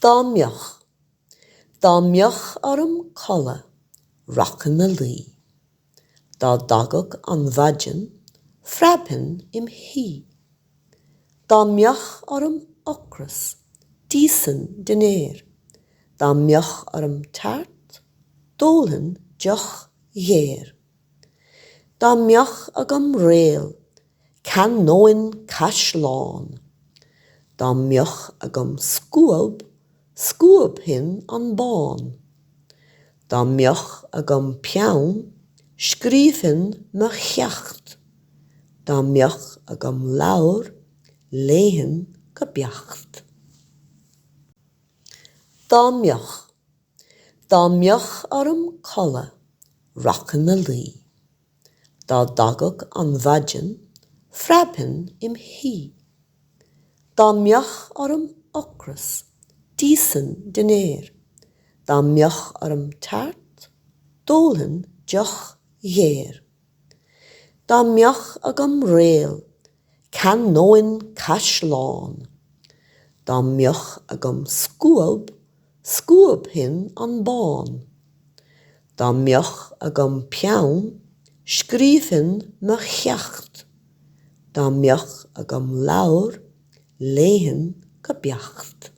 Dá mbeoch orm colla, rockan na lí. Dá dagog an bhaidin, frabhin im hí. Dá mbeoch orm ocras, dísan den éir. Dá mbeoch orm tart, dólhan deoch ghéir. Dá mbeoch agam réal, can nóin caisleán. Dá mbeoch agam scúab, scúab hin an bán. Dá mbeoch agam peann, scríbhin me cheacht. Dá mbeoch agam leabhar, léithin go beacht. Dá mbeoch orm colla, rockan na lí. Dá dagog an bhaidin, frabhin im hí. Dá mbeoch orm ocras, dísan den éir. Dá mbeoch orm tart, dólhan deoch ghéir. Dá mbeoch agam réal, can nóin caisleán. Dá mbeoch agam scúab, scúab hin an bán. Dá mbeoch agam peann, scríbhin me cheacht. Dá mbeoch agam leabhar, léithin go beacht.